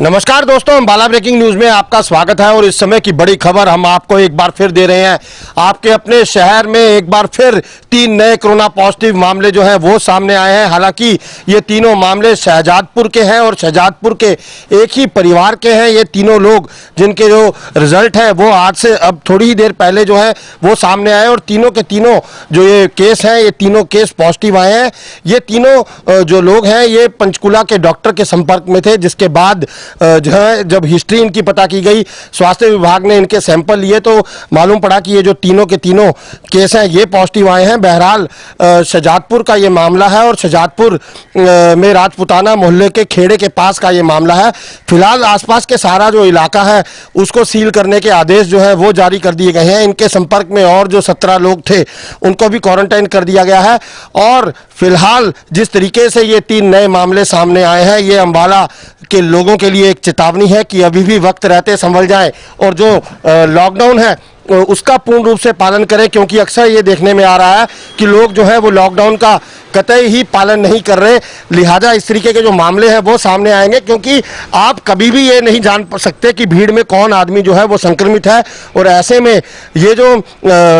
नमस्कार दोस्तों, Ambala breaking news में आपका स्वागत है। और इस समय की बड़ी खबर हम आपको एक बार फिर दे रहे हैं। आपके अपने शहर में एक बार फिर 3 नए कोरोना पॉजिटिव मामले जो हैं वो सामने आए हैं। हालांकि ये तीनों मामले शहजादपुर के हैं और शहजादपुर के एक ही परिवार के हैं। ये तीनों लोग जिनके जो रिजल्ट है वो आज से अब थोड़ी ही देर पहले जो है वो सामने आए और तीनों के तीनों जो ये केस हैं, ये तीनों केस पॉजिटिव आए हैं। ये तीनों जो लोग हैं ये पंचकुला के डॉक्टर के संपर्क में थे, जिसके बाद जो है जब हिस्ट्री इनकी पता की गई, स्वास्थ्य विभाग ने इनके सैंपल लिए तो मालूम पड़ा कि ये जो तीनों के तीनों केस हैं ये पॉजिटिव आए हैं। बहरहाल शहजादपुर का ये मामला है और शहजादपुर में राजपुताना मोहल्ले के खेड़े के पास का ये मामला है। फिलहाल आसपास के सारा जो इलाका है उसको सील करने के आदेश जो है वो जारी कर दिए गए हैं। इनके संपर्क में और जो 17 लोग थे उनको भी क्वारंटाइन कर दिया गया है। और फिलहाल जिस तरीके से ये 3 नए मामले सामने आए हैं, ये अम्बाला के लोगों के लिए एक चेतावनी है कि अभी भी वक्त रहते संभल जाएं और जो लॉकडाउन है उसका पूर्ण रूप से पालन करें, क्योंकि अक्सर ये देखने में आ रहा है कि लोग जो है वो लॉकडाउन का कतई ही पालन नहीं कर रहे। लिहाजा इस तरीके के जो मामले हैं वो सामने आएंगे, क्योंकि आप कभी भी ये नहीं जान सकते कि भीड़ में कौन आदमी जो है वो संक्रमित है और ऐसे में ये जो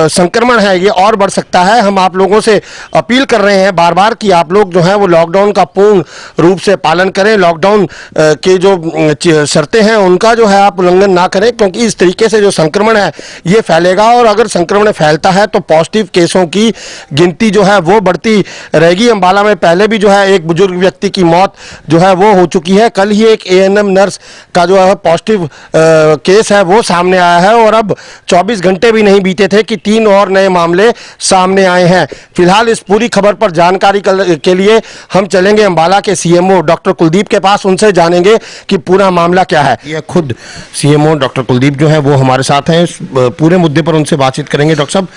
संक्रमण है ये और बढ़ सकता है। हम आप लोगों से अपील कर रहे हैं बार बार कि आप लोग जो है वो लॉकडाउन का पूर्ण रूप से पालन करें। लॉकडाउन के जो शर्तें हैं उनका जो है आप उल्लंघन ना करें, क्योंकि इस तरीके से जो संक्रमण है ये फैलेगा और अगर संक्रमण फैलता है तो पॉजिटिव केसों की गिनती जो है वो बढ़ती रहेगी। अम्बाला में पहले भी जो है एक बुजुर्ग व्यक्ति की मौत जो है वो हो चुकी है। कल ही एक एएनएम नर्स का जो है पॉजिटिव केस है वो सामने आया है और अब 24 घंटे भी नहीं बीते थे कि 3 और नए मामले सामने आए हैं। फिलहाल इस पूरी खबर पर जानकारी के लिए हम चलेंगे अम्बाला के सीएमओ डॉक्टर कुलदीप के पास, उनसे जानेंगे कि पूरा मामला क्या है। यह खुद सीएमओ डॉक्टर कुलदीप जो है वो हमारे साथ हैं। पूरे मुद्दे पर उनसे बातचीत करेंगे। डॉक्टर साहब,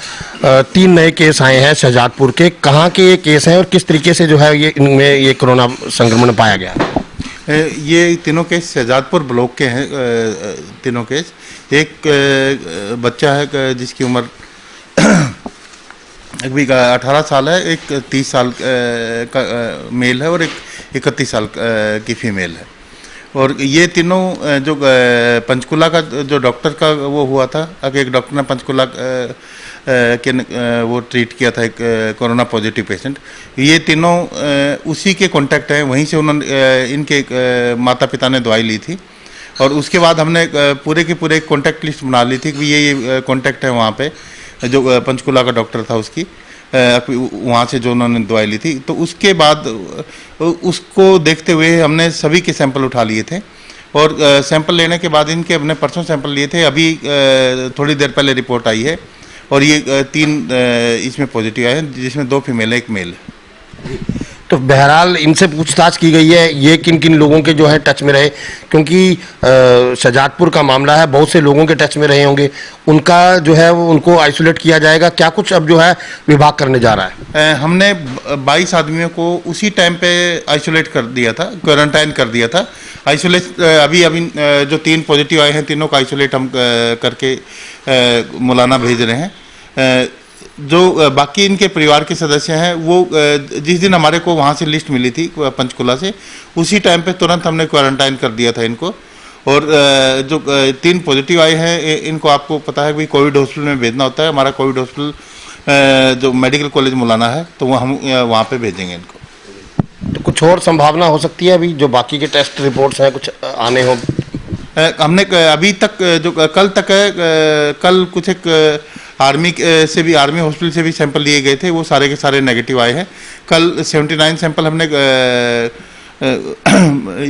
3 नए केस आए हैं शहजादपुर के, कहाँ के ये केस हैं और किस तरीके से जो है ये इनमें ये कोरोना संक्रमण पाया गया? ये तीनों केस शहजादपुर ब्लॉक के हैं। तीनों केस, एक बच्चा है जिसकी उम्र अभी 18 साल है, एक 30 साल का मेल है और एक 31 साल की फीमेल है। और ये तीनों जो पंचकुला का जो डॉक्टर का वो हुआ था, एक डॉक्टर ने पंचकुला के वो ट्रीट किया था एक कोरोना पॉजिटिव पेशेंट। ये तीनों उसी के कांटेक्ट हैं, वहीं से उन्होंने इनके माता पिता ने दवाई ली थी और उसके बाद हमने पूरे के पूरे कांटेक्ट लिस्ट बना ली थी कि ये कांटेक्ट है वहाँ पे जो पंचकुला का डॉक्टर था उसकी, वहाँ से जो उन्होंने दवाई ली थी। तो उसके बाद उसको देखते हुए हमने सभी के सैंपल उठा लिए थे और सैंपल लेने के बाद इनके हमने परसों सैंपल लिए थे, अभी थोड़ी देर पहले रिपोर्ट आई है और ये 3 इसमें पॉजिटिव आए हैं, जिसमें 2 फीमेल है, 1 मेल है। तो बहरहाल इनसे पूछताछ की गई है ये किन किन लोगों के जो है टच में रहे, क्योंकि शहजादपुर का मामला है, बहुत से लोगों के टच में रहे होंगे, उनका जो है वो उनको आइसोलेट किया जाएगा। क्या कुछ अब जो है विभाग करने जा रहा है? हमने 22 आदमियों को उसी टाइम पे आइसोलेट कर दिया था, क्वारंटाइन कर दिया था। आइसोलेट अभी जो 3 पॉजिटिव आए हैं तीनों का आइसोलेट हम करके मौलाना भेज रहे हैं। जो बाकी इनके परिवार के सदस्य हैं वो जिस दिन हमारे को वहाँ से लिस्ट मिली थी पंचकुला से, उसी टाइम पे तुरंत हमने क्वारंटाइन कर दिया था इनको। और जो 3 पॉजिटिव आए हैं इनको आपको पता है कि कोविड हॉस्पिटल में भेजना होता है। हमारा कोविड हॉस्पिटल जो मेडिकल कॉलेज मौलाना है तो वो हम वहाँ पे भेजेंगे इनको। तो कुछ और संभावना हो सकती है अभी जो बाकी के टेस्ट रिपोर्ट्स हैं कुछ आने हो? हमने अभी तक जो कल तक है, कल कुछ एक आर्मी से भी, आर्मी हॉस्पिटल से भी सैंपल लिए गए थे, वो सारे के सारे नेगेटिव आए हैं। कल 79 सैंपल हमने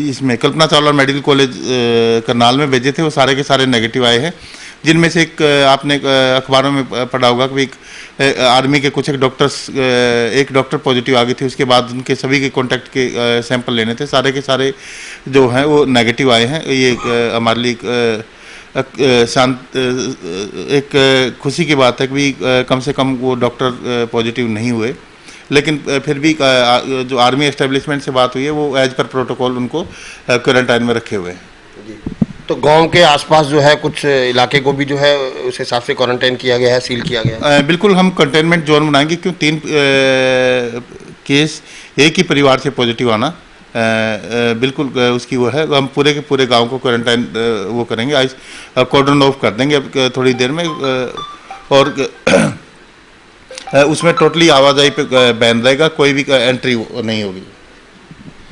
इसमें कल्पना चावला मेडिकल कॉलेज करनाल में भेजे थे, वो सारे के सारे नेगेटिव आए हैं। जिनमें से एक आपने अखबारों में पढ़ा होगा कि आर्मी के कुछ एक डॉक्टर पॉजिटिव आ गई थी, उसके बाद उनके सभी के कॉन्टैक्ट के सैंपल लेने थे, सारे के सारे जो हैं वो नेगेटिव आए हैं। ये हमारे लिए शांत एक खुशी की बात है कि कम से कम वो डॉक्टर पॉजिटिव नहीं हुए, लेकिन फिर भी जो आर्मी एस्टेब्लिशमेंट से बात हुई है वो एज पर प्रोटोकॉल उनको क्वारंटाइन में रखे हुए हैं। तो गांव के आसपास जो है कुछ इलाके को भी जो है उस हिसाब से क्वारंटाइन किया गया है, सील किया गया है? बिल्कुल, हम कंटेनमेंट जोन बनाएंगे, क्यों 3 केस एक ही परिवार से पॉजिटिव आना बिल्कुल उसकी वो है, हम पूरे के पूरे गांव को क्वारंटाइन वो करेंगे, कॉर्डन ऑफ कर देंगे अब थोड़ी देर में, और उसमें टोटली आवाजाही पे बैन रहेगा, कोई भी एंट्री नहीं होगी।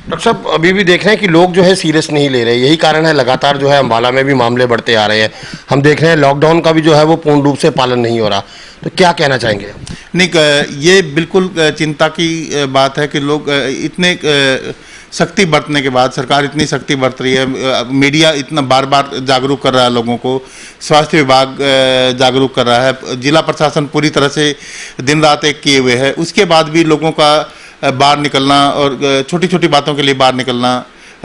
डॉक्टर साहब, अभी भी देख रहे हैं कि लोग जो है सीरियस नहीं ले रहे, यही कारण है लगातार जो है अम्बाला में भी मामले बढ़ते आ रहे हैं। हम देख रहे हैं लॉकडाउन का भी जो है वो पूर्ण रूप से पालन नहीं हो रहा, तो क्या कहना चाहेंगे? नहीं, ये बिल्कुल चिंता की बात है कि लोग इतने सख्ती बरतने के बाद, सरकार इतनी सख्ती बरत रही है, मीडिया इतना बार बार जागरूक कर रहा है लोगों को, स्वास्थ्य विभाग जागरूक कर रहा है, जिला प्रशासन पूरी तरह से दिन रात एक किए हुए है, उसके बाद भी लोगों का बाहर निकलना और छोटी छोटी बातों के लिए बाहर निकलना,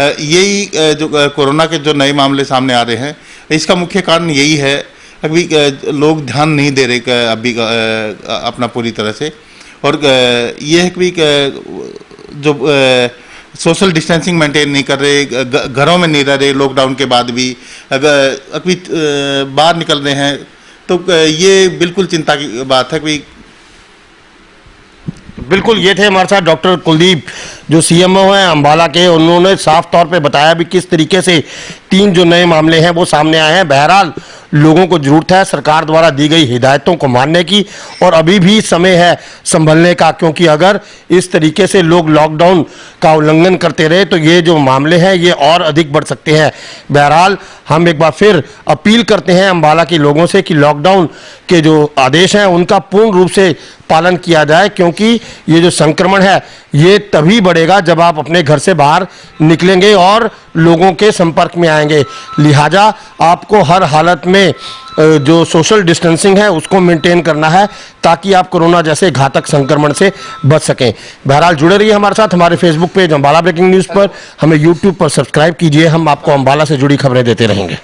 यही जो कोरोना के जो नए मामले सामने आ रहे हैं, इसका मुख्य कारण यही है। अभी लोग ध्यान नहीं दे रहे अभी अपना पूरी तरह से, और ये है कि जो सोशल डिस्टेंसिंग मेंटेन नहीं कर रहे, घरों में नहीं रह रहे, लॉकडाउन के बाद भी अगर अभी बाहर निकल रहे हैं, तो ये बिल्कुल चिंता की बात है कि बिल्कुल। ये थे हमारे साथ डॉक्टर कुलदीप, जो सीएमओ हैं अम्बाला के। उन्होंने साफ तौर पे बताया भी किस तरीके से 3 जो नए मामले हैं वो सामने आए हैं। बहरहाल लोगों को जरूरत है सरकार द्वारा दी गई हिदायतों को मानने की, और अभी भी समय है संभलने का, क्योंकि अगर इस तरीके से लोग लॉकडाउन का उल्लंघन करते रहे तो ये जो मामले हैं ये और अधिक बढ़ सकते हैं। बहरहाल हम एक बार फिर अपील करते हैं अम्बाला के लोगों से कि लॉकडाउन के जो आदेश हैं उनका पूर्ण रूप से पालन किया जाए, क्योंकि ये जो संक्रमण है ये तभी बढ़ेगा जब आप अपने घर से बाहर निकलेंगे और लोगों के संपर्क में आएंगे। लिहाजा आपको हर हालत में जो सोशल डिस्टेंसिंग है उसको मेंटेन करना है, ताकि आप कोरोना जैसे घातक संक्रमण से बच सकें। बहरहाल जुड़े रहिए हमारे साथ, हमारे Facebook page Ambala breaking news पर, हमें यूट्यूब पर सब्सक्राइब कीजिए। हम आपको अम्बाला से जुड़ी खबरें देते रहेंगे।